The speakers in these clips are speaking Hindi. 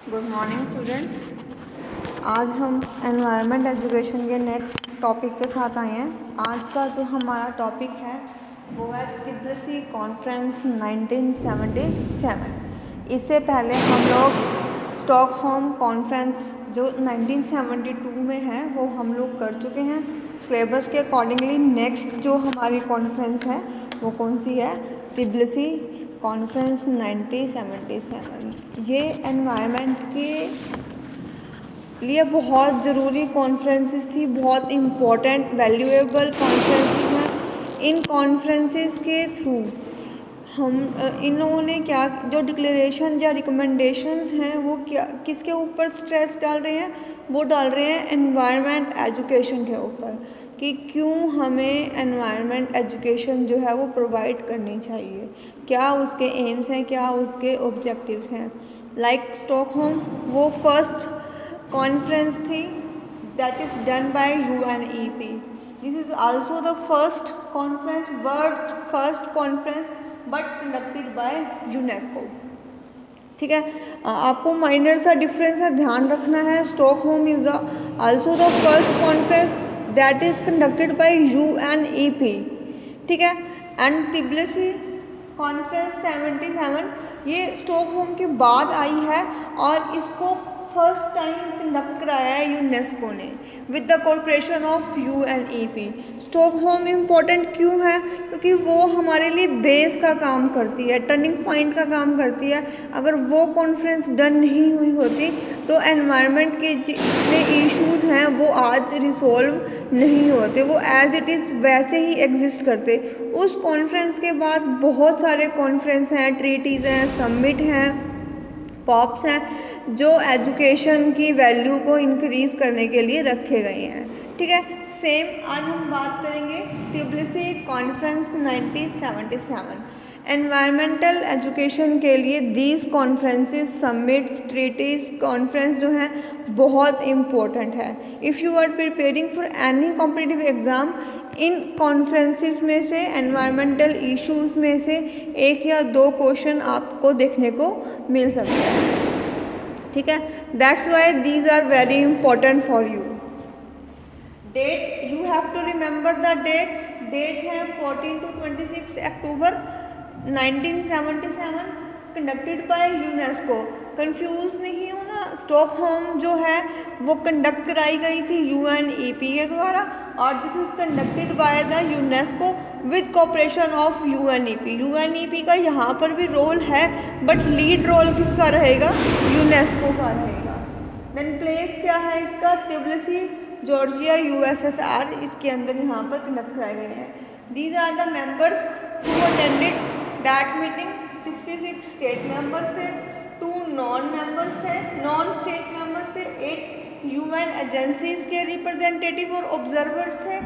Good morning students. आज हम एनवायरनमेंट एजुकेशन के नेक्स्ट टॉपिक के साथ आए हैं। आज का जो हमारा टॉपिक है वो है तिब्लिसी कॉन्फ्रेंस 1977। इससे पहले हम लोग स्टॉकहोम कॉन्फ्रेंस जो 1972 में है वो हम लोग कर चुके हैं। सिलेबस के अकॉर्डिंगली नेक्स्ट जो हमारी कॉन्फ्रेंस है वो कौन सी है? Tbilisi conference 1977। ये एनवायरनमेंट के लिए बहुत ज़रूरी कॉन्फ्रेंसेस थी, बहुत इम्पोर्टेंट वैल्यूएबल कॉन्फ्रेंसेस हैं। इन कॉन्फ्रेंसेस के थ्रू हम इन्होंने क्या जो डिक्लेरेशन या रिकमेंडेशंस हैं वो क्या किसके ऊपर स्ट्रेस डाल रहे हैं? वो डाल रहे हैं एनवायरनमेंट एजुकेशन के ऊपर कि क्यों हमें एनवायरनमेंट एजुकेशन जो है वो प्रोवाइड करनी चाहिए, क्या उसके एम्स हैं, क्या उसके ऑब्जेक्टिव्स हैं। लाइक स्टॉकहोम वो फर्स्ट कॉन्फ्रेंस थी that is done by UNEP। This is also the first conference, world's first conference but conducted by UNESCO. ठीक है, आपको माइनर सा डिफरेंस है ध्यान रखना है। Stockholm is also the first conference that is conducted by UNEP। ठीक है, एंड तिब्लिसी कॉन्फ्रेंस 77 ये स्टॉकहोम के बाद आई है और इसको फर्स्ट टाइम कंडक्ट कराया है यूनेस्को ने with the corporation of UNEP। Stockholm important क्यों है? क्योंकि वो हमारे लिए बेस का काम करती है, टर्निंग पॉइंट का काम करती है। अगर वो कॉन्फ्रेंस डन नहीं हुई होती तो एनवायरनमेंट के जितने इश्यूज हैं वो आज रिसॉल्व नहीं होते, वो एज इट इज़ वैसे ही एग्जिस्ट करते। उस कॉन्फ्रेंस के बाद बहुत सारे कॉन्फ्रेंस हैं, ट्रीटीज़ हैं, समिट हैं, पॉप्स हैं जो एजुकेशन की वैल्यू को इंक्रीज़ करने के लिए रखे गए हैं। ठीक है, सेम आज हम बात करेंगे तिब्लिसी कॉन्फ्रेंस 1977। एनवायरमेंटल एजुकेशन के लिए these conferences, summits, treaties, conference जो हैं बहुत इम्पोर्टेंट है। If you are preparing for any competitive exam, इन कॉन्फ्रेंसेस में से एनवायरमेंटल इश्यूज़ में से एक या दो क्वेश्चन आपको देखने को मिल सकते हैं। ठीक है, that's why these are very important for you. Date, you have to remember the dates. Date है 14 to 26 October 1977, conducted by UNESCO. Confuse नहीं होना, स्टॉकहोम जो है वो कंडक्ट कराई गई थी UNEP के द्वारा और this is conducted by the UNESCO with cooperation of UNEP। UNEP का यहाँ पर भी रोल है बट लीड रोल किसका रहेगा? यूनेस्को का रहेगा। देन प्लेस क्या है इसका? Tbilisi, Georgia, USSR। इसके अंदर यहाँ पर कंडक्ट कराए गए हैं। These are the members who attended that meeting. 66 state members थे, 2 नॉन मेंबर्स थे, नॉन स्टेट मेंबर्स थे, 8 UN एजेंसीज के रिप्रेजेंटेटिव और ऑब्जर्वर्स थे,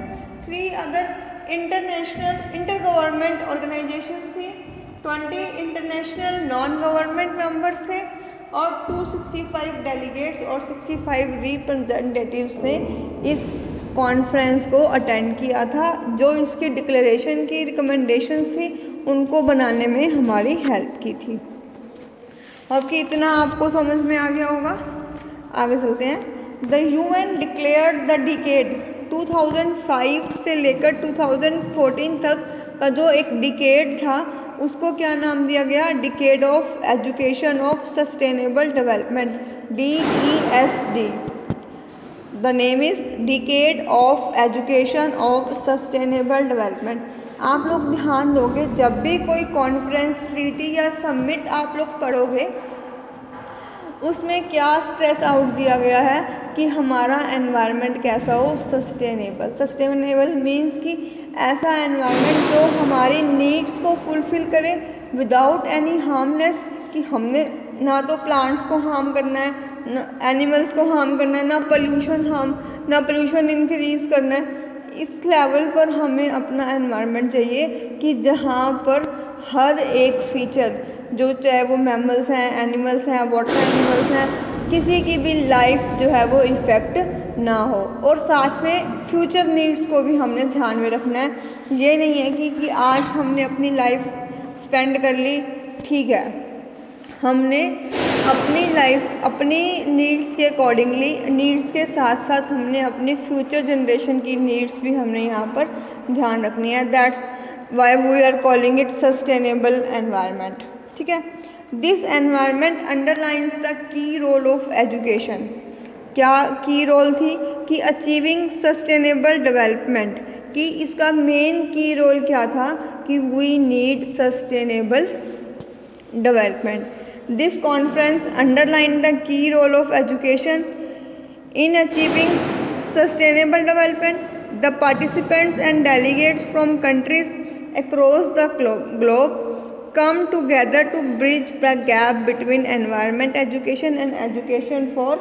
3 other international inter government organisations थी, 20 इंटरनेशनल नॉन गवर्नमेंट मेंबर्स थे और 265 डेलीगेट्स और 65 रिप्रेजेंटेटिव्स ने इस कॉन्फ्रेंस को अटेंड किया था। जो इसकी डिक्लेरेशन की रिकमेंडेशंस थी उनको बनाने में हमारी हेल्प की थी। अब कि इतना आपको समझ में आ गया होगा, आगे चलते हैं। The UN declared the decade 2005 से लेकर 2014 तक का जो एक डिकेड था उसको क्या नाम दिया गया? Decade of education of sustainable development, DESD। The name is decade of education of sustainable development. आप लोग ध्यान दोगे जब भी कोई कॉन्फ्रेंस, ट्रीटी या समिट आप लोग पढ़ोगे उसमें क्या स्ट्रेस आउट दिया गया है कि हमारा एनवायरनमेंट कैसा हो? सस्टेनेबल। सस्टेनेबल मीन्स कि ऐसा एनवायरनमेंट जो हमारी नीड्स को फुलफ़िल करे विदाउट एनी हार्मनेस, कि हमने ना तो प्लांट्स को हार्म करना है, ना एनिमल्स को हार्म करना है, ना पोल्यूशन इंक्रीज़ करना है। इस लेवल पर हमें अपना एनवायरनमेंट चाहिए कि जहाँ पर हर एक फीचर, जो चाहे वो मैमल्स हैं, एनिमल्स हैं, वाटर एनिमल्स हैं, किसी की भी लाइफ जो है वो इफ़ेक्ट ना हो। और साथ में फ्यूचर नीड्स को भी हमने ध्यान में रखना है। ये नहीं है कि आज हमने अपनी लाइफ स्पेंड कर ली, ठीक है, हमने अपनी लाइफ अपनी नीड्स के अकॉर्डिंगली, नीड्स के साथ साथ हमने अपने फ्यूचर जनरेशन की नीड्स भी हमने यहाँ पर ध्यान रखनी है। That's why we are calling it sustainable environment. ठीक है, this environment underlines the key role of education. क्या की रोल थी कि अचीविंग सस्टेनेबल डेवलपमेंट, कि इसका मेन की रोल क्या था कि we need sustainable development. This conference underlined the key role of education in achieving sustainable development. The participants and delegates from countries across the globe come together to bridge the gap between environment education and education for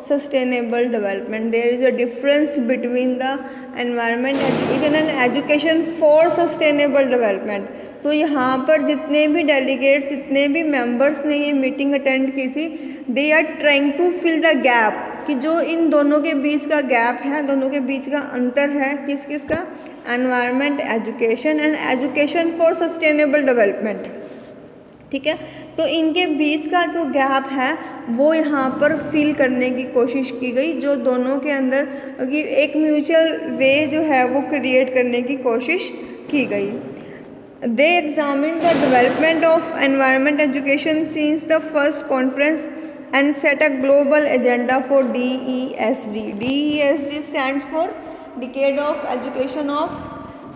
sustainable development. There is a difference between the environment education and education for sustainable development. तो यहाँ पर जितने भी डेलीगेट्स, जितने भी मेंबर्स ने ये मीटिंग अटेंड की थी, they are trying to fill the gap, कि जो इन दोनों के बीच का गैप है, दोनों के बीच का अंतर है, किस किस का, environment education and education for sustainable development. ठीक है, तो इनके बीच का जो गैप है वो यहाँ पर फिल करने की कोशिश की गई, जो दोनों के अंदर कि एक म्यूचुअल वे जो है वो क्रिएट करने की कोशिश की गई। They examined the development of environment education since the first conference and set a global agenda for DESD. DESD stands for Decade of Education of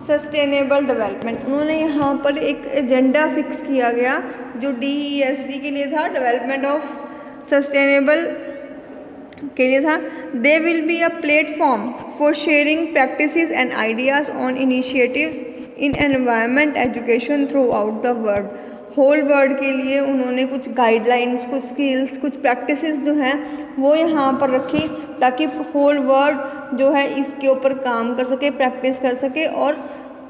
Sustainable Development. उन्होंने यहाँ पर एक एजेंडा फिक्स किया गया जो DESD के लिए था, डेवलपमेंट ऑफ सस्टेनेबल के लिए था। They will be a platform for sharing practices and ideas on initiatives in environment education throughout the world. Whole world के लिए उन्होंने कुछ गाइडलाइंस, कुछ स्किल्स, कुछ प्रैक्टिसेस जो हैं वो यहाँ पर रखी, ताकि होल वर्ल्ड जो है इसके ऊपर काम कर सके, प्रैक्टिस कर सके, और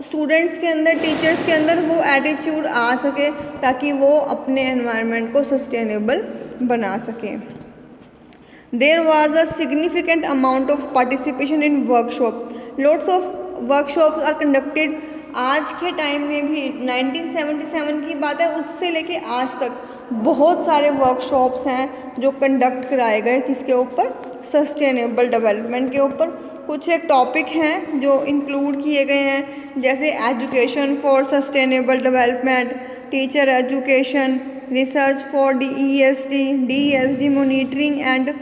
स्टूडेंट्स के अंदर, टीचर्स के अंदर वो एटीट्यूड आ सके ताकि वो अपने एनवायरनमेंट को सस्टेनेबल बना सकें। There was a significant amount of participation in workshop. Lots of workshops are conducted. आज के टाइम में भी 1977 की बात है, उससे लेके आज तक बहुत सारे वर्कशॉप्स हैं जो कंडक्ट कराए गए, किसके ऊपर, सस्टेनेबल डेवलपमेंट के ऊपर। कुछ एक टॉपिक हैं जो इंक्लूड किए गए हैं, जैसे education for sustainable development, teacher education, research for DESD monitoring and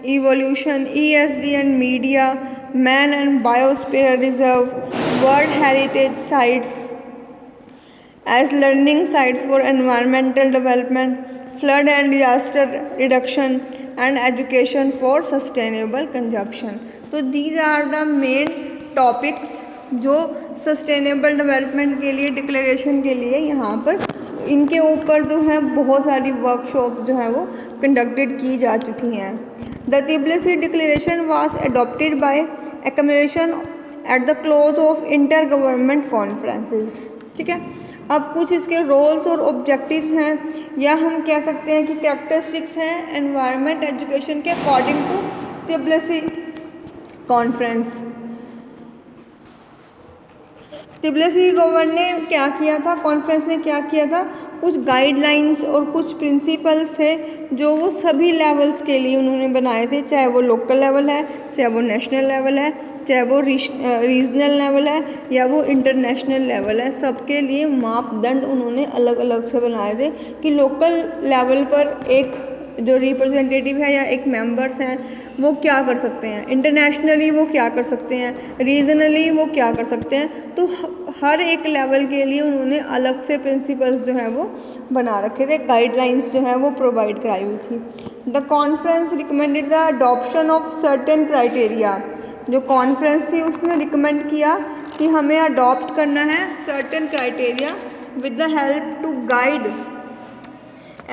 evolution, ESD and media, man and biosphere reserve, world heritage sites as learning sites for environmental development, flood and disaster reduction and education for sustainable consumption. तो these are the main topics जो सस्टेनेबल डेवलपमेंट के लिए, डिक्लेरेशन के लिए यहाँ पर इनके ऊपर जो है बहुत सारी वर्कशॉप जो है वो कंडक्टेड की जा चुकी हैं। The Tbilisi declaration was adopted by accumulation at the close of inter government conferences. ठीक है, अब कुछ इसके रोल्स और ऑब्जेक्टिव्स हैं, या हम कह सकते हैं कि कैरेक्टरिस्टिक्स हैं एनवायरनमेंट एजुकेशन के according to Tbilisi conference. Tbilisi government ने क्या किया था, कॉन्फ्रेंस ने क्या किया था, कुछ गाइडलाइंस और कुछ प्रिंसिपल्स थे जो वो सभी लेवल्स के लिए उन्होंने बनाए थे, चाहे वो लोकल लेवल है, चाहे वो नेशनल लेवल है, चाहे वो रीजनल लेवल है, या वो इंटरनेशनल लेवल है। सबके लिए मापदंड उन्होंने अलग अलग से बनाए थे कि लोकल लेवल पर एक जो रिप्रेजेंटेटिव है या एक मेंबर्स हैं वो क्या कर सकते हैं, इंटरनेशनली वो क्या कर सकते हैं, रीजनली वो क्या कर सकते हैं। तो हर एक लेवल के लिए उन्होंने अलग से प्रिंसिपल्स जो हैं वो बना रखे थे, गाइडलाइंस जो हैं वो प्रोवाइड कराई हुई थी। The conference recommended the adoption of certain criteria. जो कॉन्फ्रेंस थी उसने रिकमेंड किया कि हमें अडॉप्ट करना है certain criteria with the help to guide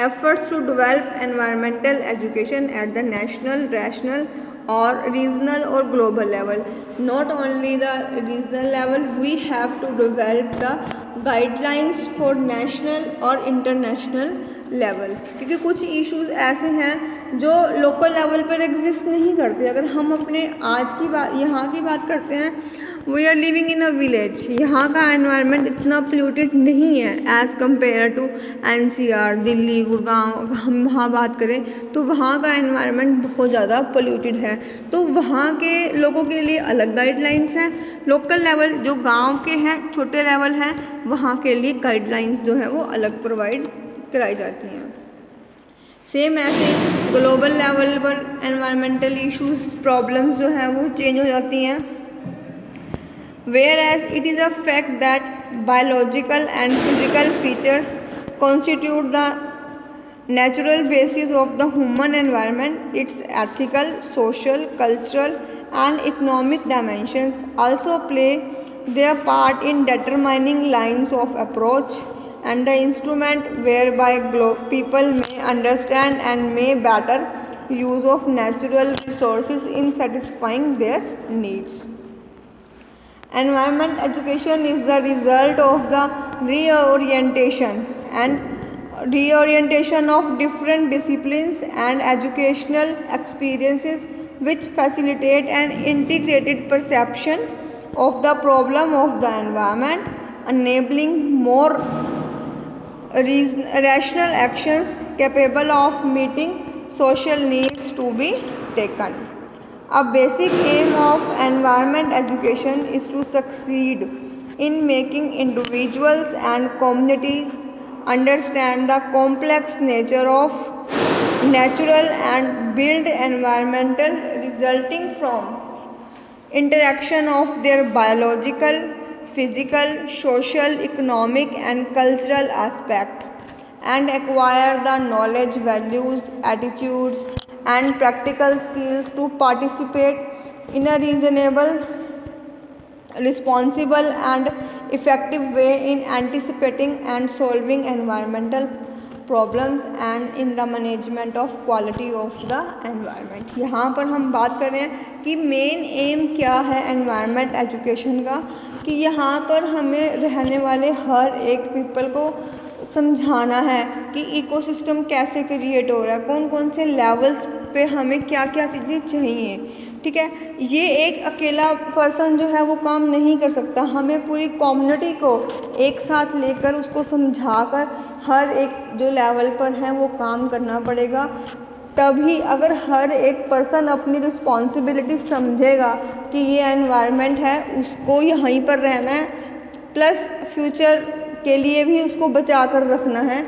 efforts to develop environmental education at the national, regional or regional or global level. Not only the regional level, we have to develop the guidelines for national और international levels, क्योंकि कुछ issues ऐसे हैं जो local level पर exist नहीं करते। अगर हम अपने आज की बात, यहाँ की बात करते हैं, we are living in a village, यहाँ का एनवायरनमेंट इतना पोल्यूटेड नहीं है as compare to NCR, Delhi, Gurgaon. हम वहाँ बात करें तो वहाँ का एनवायरनमेंट बहुत ज़्यादा पोल्यूटेड है। तो वहाँ के लोगों के लिए अलग गाइडलाइंस हैं, लोकल लेवल जो गांव के हैं, छोटे लेवल हैं, वहाँ के लिए गाइडलाइंस जो है वो अलग प्रोवाइड कराई जाती हैं। सेम ऐसे ग्लोबल लेवल पर एनवायरमेंटल इश्यूज प्रॉब्लम्स जो हैं वो चेंज हो जाती हैं। Whereas it is a fact that biological and physical features constitute the natural basis of the human environment, its ethical, social, cultural and economic dimensions also play their part in determining lines of approach and the instrument whereby people may understand and may better use of natural resources in satisfying their needs. Environment education is the result of the reorientation of different disciplines and educational experiences which facilitate an integrated perception of the problem of the environment, enabling more rational actions capable of meeting social needs to be taken. A basic aim of environment education is to succeed in making individuals and communities understand the complex nature of natural and built environmental resulting from interaction of their biological, physical, social, economic and cultural aspect, and acquire the knowledge, values, attitudes and practical skills to participate in a reasonable, responsible and effective way in anticipating and solving environmental problems and in the management of quality of the environment. यहाँ पर हम बात कर रहे हैं कि मेन एम क्या है एनवायरनमेंट एजुकेशन का, कि यहाँ पर हमें रहने वाले हर एक पीपल को समझाना है कि इकोसिस्टम कैसे क्रिएट हो रहा है, कौन कौन से लेवल्स पे हमें क्या क्या चीज़ें चाहिए। ठीक है, ये एक अकेला पर्सन जो है वो काम नहीं कर सकता, हमें पूरी कम्युनिटी को एक साथ लेकर उसको समझाकर हर एक जो लेवल पर है वो काम करना पड़ेगा। तभी अगर हर एक पर्सन अपनी रिस्पॉन्सिबिलिटी समझेगा कि ये एनवायरनमेंट है, उसको यहीं पर रहना है, प्लस फ्यूचर के लिए भी उसको बचा कर रखना है,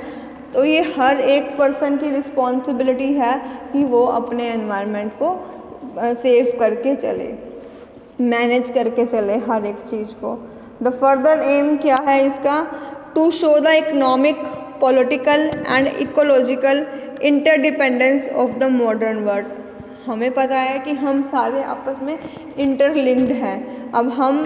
तो ये हर एक पर्सन की रिस्पॉन्सिबिलिटी है कि वो अपने एनवायरनमेंट को सेव करके चले, मैनेज करके चले हर एक चीज़ को। द फर्दर एम क्या है इसका, to show the economic, political and ecological interdependence of the modern world. हमें पता है कि हम सारे आपस में इंटरलिंक्ड हैं। अब हम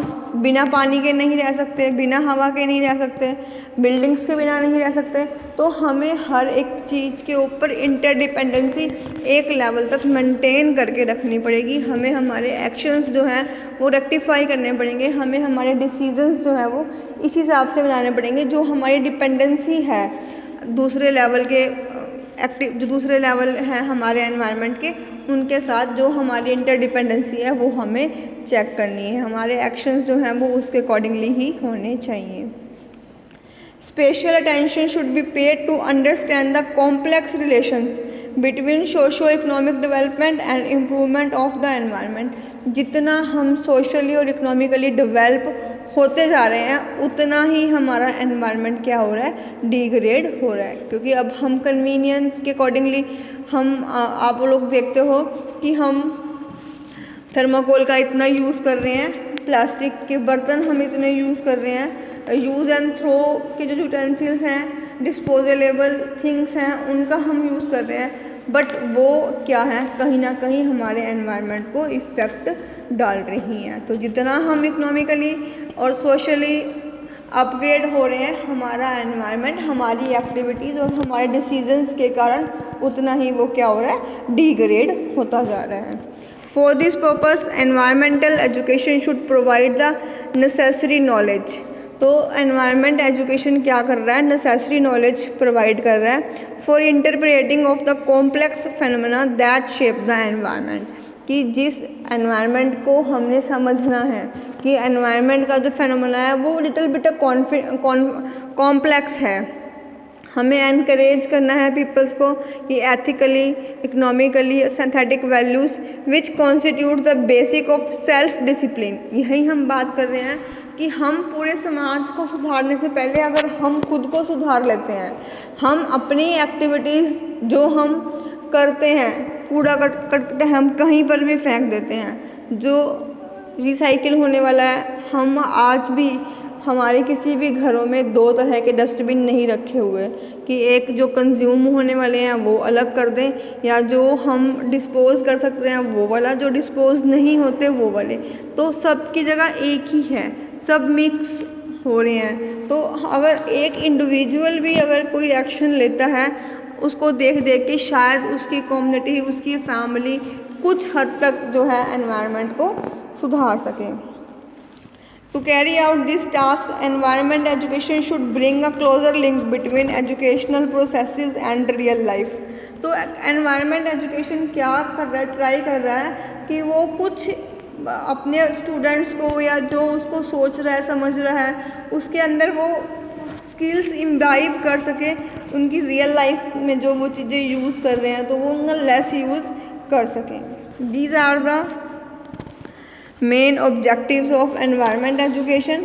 बिना पानी के नहीं रह सकते, बिना हवा के नहीं रह सकते, बिल्डिंग्स के बिना नहीं रह सकते, तो हमें हर एक चीज़ के ऊपर इंटरडिपेंडेंसी एक लेवल तक मेंटेन करके रखनी पड़ेगी। हमें हमारे एक्शंस जो हैं वो रेक्टिफाई करने पड़ेंगे, हमें हमारे डिसीजंस जो हैं वो इस हिसाब से बनाने पड़ेंगे। जो हमारी डिपेंडेंसी है दूसरे लेवल के जो दूसरे लेवल हैं हमारे एनवायरनमेंट के, उनके साथ जो हमारी इंटरडिपेंडेंसी है वो हमें चेक करनी है। हमारे एक्शंस जो हैं वो उसके अकॉर्डिंगली ही होने चाहिए। Special attention should be paid to understand the complex relations between socio economic development and improvement of the environment. जितना हम सोशली और इकोनॉमिकली डेवलप होते जा रहे हैं उतना ही हमारा एनवायरनमेंट क्या हो रहा है, डिग्रेड हो रहा है। क्योंकि अब हम कन्वीनियंस के अकॉर्डिंगली हम आप लोग देखते हो कि हम थर्माकोल का इतना यूज़ कर रहे हैं, प्लास्टिक के बर्तन हम इतने यूज़ कर रहे हैं, यूज़ एंड थ्रो के जो यूटेंसिल्स हैं, डिस्पोजेबल थिंग्स हैं, उनका हम यूज़ कर रहे हैं, बट वो क्या है, कहीं ना कहीं हमारे एनवायरनमेंट को इफ़ेक्ट डाल रही हैं। तो जितना हम इकोनॉमिकली और सोशली अपग्रेड हो रहे हैं, हमारा एनवायरनमेंट हमारी एक्टिविटीज़ और हमारे डिसीजंस के कारण उतना ही वो क्या हो रहा है, डिग्रेड होता जा रहा है। For this purpose environmental education should provide the necessary knowledge. तो एनवायरनमेंट एजुकेशन क्या कर रहा है, नेसेसरी नॉलेज प्रोवाइड कर रहा है for interpreting of the complex phenomena that shape the environment. कि जिस एनवायरनमेंट को हमने समझना है कि एनवायरनमेंट का जो फेनोमेना है वो लिटिल बिट कॉम्प्लेक्स है। हमें एनकरेज करना है पीपल्स को कि ethically, economically synthetic values which constitute the basic of self discipline. यही हम बात कर रहे हैं कि हम पूरे समाज को सुधारने से पहले अगर हम खुद को सुधार लेते हैं, हम अपनी एक्टिविटीज़ जो हम करते हैं, कूड़ा कट हम कहीं पर भी फेंक देते हैं, जो रिसाइकिल होने वाला है, हम आज भी हमारे किसी भी घरों में 2 तरह के डस्टबिन नहीं रखे हुए कि एक जो कंज्यूम होने वाले हैं वो अलग कर दें, या जो हम डिस्पोज़ कर सकते हैं वो वाला, जो डिस्पोज़ नहीं होते वो वाले। तो सब की जगह एक ही है, सब मिक्स हो रहे हैं। तो अगर एक इंडिविजुअल भी अगर कोई एक्शन लेता है, उसको देख देख के शायद उसकी कम्युनिटी, उसकी फैमिली कुछ हद तक जो है एनवायरनमेंट को सुधार सके। To carry out this task, environment education should bring a closer link between educational processes and real life. तो environment education क्या कर रहा है, ट्राई कर रहा है कि वो कुछ अपने स्टूडेंट्स को या जो उसको सोच रहा है, समझ रहा है, उसके अंदर वो स्किल्स इम्बाइब कर सके, उनकी रियल लाइफ में जो वो चीज़ें यूज़ कर रहे हैं तो वो उनका लेस यूज़ कर सकें। These are the main objectives of environment education.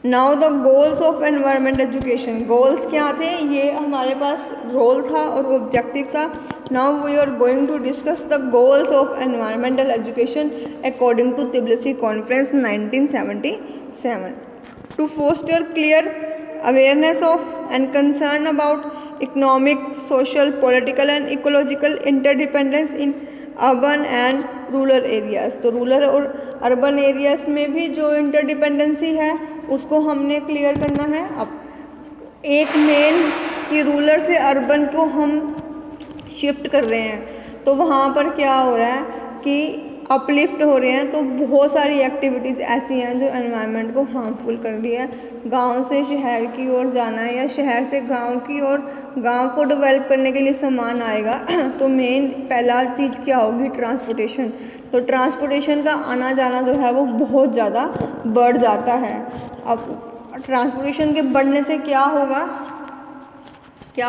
Now the goals of environment education. Goals क्या थे, ये हमारे पास रोल था और ऑब्जेक्टिव था। Now we are going to discuss the goals of environmental education according to Tbilisi Conference 1977. To foster clear awareness of and concern about economic, social, political and ecological interdependence in urban and rural areas. तो रूरल और अर्बन एरियाज़ में भी जो इंटरडिपेंडेंसी है उसको हमने क्लियर करना है। अब एक मेन कि रूरल से अर्बन को हम शिफ्ट कर रहे हैं, तो वहाँ पर क्या हो रहा है कि अपलिफ्ट हो रहे हैं। तो बहुत सारी एक्टिविटीज़ ऐसी हैं जो एनवायरनमेंट को हार्मफुल कर रही है। गांव से शहर की ओर जाना है या शहर से गांव की ओर, गांव को डेवलप करने के लिए सामान आएगा तो मेन पहला चीज़ क्या होगी, ट्रांसपोर्टेशन। तो ट्रांसपोर्टेशन का आना जाना जो है वो बहुत ज़्यादा बढ़ जाता है। अब ट्रांसपोर्टेशन के बढ़ने से क्या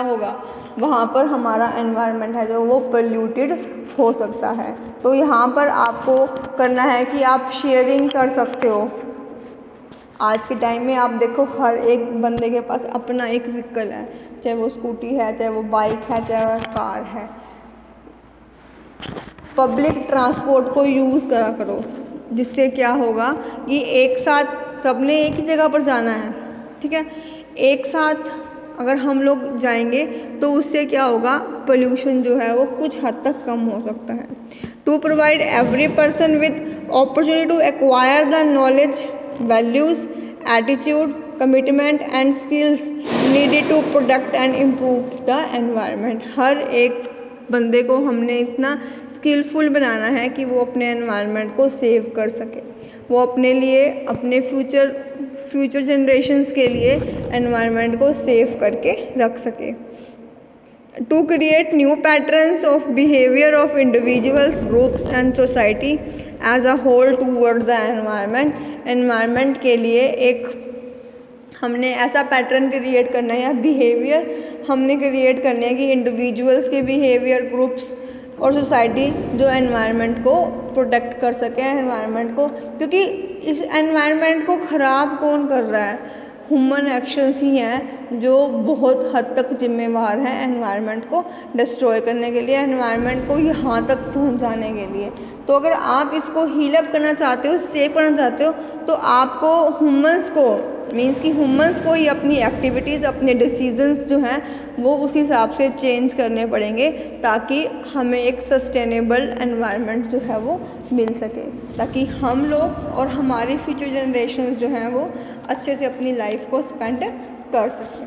होगा, वहाँ पर हमारा एनवायरनमेंट है जो वो पोल्यूटेड हो सकता है। तो यहाँ पर आपको करना है कि आप शेयरिंग कर सकते हो। आज के टाइम में आप देखो हर एक बंदे के पास अपना एक व्हीकल है, चाहे वो स्कूटी है, चाहे वो बाइक है, चाहे वो कार है। पब्लिक ट्रांसपोर्ट को यूज़ करा करो, जिससे क्या होगा कि एक साथ सबने एक ही जगह पर जाना है, ठीक है, एक साथ अगर हम लोग जाएंगे तो उससे क्या होगा, पोल्यूशन जो है वो कुछ हद तक कम हो सकता है। To provide every person with opportunity to acquire the knowledge, values, attitude, commitment and skills needed to protect and improve the environment. हर एक बंदे को हमने इतना स्किलफुल बनाना है कि वो अपने एनवायरनमेंट को सेव कर सके, वो अपने लिए, अपने फ्यूचर जनरेशन्स के लिए एनवायरनमेंट को सेव करके रख सके। To create new patterns of behaviour of individuals, groups and society as a whole toward the environment. Environment के लिए एक हमने ऐसा पैटर्न क्रिएट करना है या बिहेवियर हमने क्रिएट करने हैं कि इंडिविजुअल्स के बिहेवियर, ग्रुप्स और सोसाइटी जो एनवायरनमेंट को प्रोटेक्ट कर सके एनवायरनमेंट को, क्योंकि इस एनवायरनमेंट को ख़राब कौन कर रहा है, ह्यूमन एक्शंस ही हैं जो बहुत हद तक जिम्मेवार हैं एनवायरनमेंट को डिस्ट्रॉय करने के लिए, एनवायरनमेंट को यहाँ तक पहुँचाने के लिए। तो अगर आप इसको हील अप करना चाहते हो, सेव करना चाहते हो, तो आपको ह्यूमंस को ह्यूमंस को ही अपनी एक्टिविटीज़, अपने डिसीजंस जो हैं वो उस हिसाब से चेंज करने पड़ेंगे ताकि हमें एक सस्टेनेबल एनवायरनमेंट जो है वो मिल सके, ताकि हम लोग और हमारी फ्यूचर जनरेशन्स जो हैं वो अच्छे से अपनी लाइफ को स्पेंड कर सकें।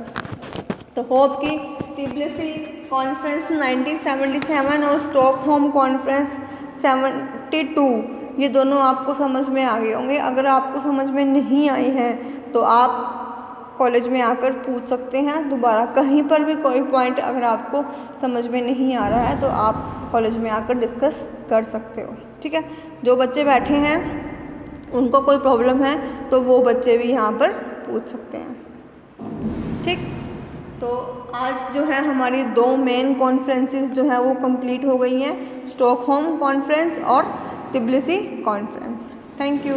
तो होप कि तिब्लिसी कॉन्फ्रेंस 1977 और स्टॉकहोम कॉन्फ्रेंस 72 ये दोनों आपको समझ में आ गए होंगे। अगर आपको समझ में नहीं आई हैं तो आप कॉलेज में आकर पूछ सकते हैं दोबारा, कहीं पर भी कोई पॉइंट अगर आपको समझ में नहीं आ रहा है तो आप कॉलेज में आकर डिस्कस कर सकते हो, ठीक है। जो बच्चे बैठे हैं उनको कोई प्रॉब्लम है तो वो बच्चे भी यहाँ पर पूछ सकते हैं। ठीक, तो आज जो है हमारी 2 मेन कॉन्फ्रेंसेस जो है वो कंप्लीट हो गई हैं, स्टॉकहोम कॉन्फ्रेंस और तिब्लिसी कॉन्फ्रेंस। Thank you.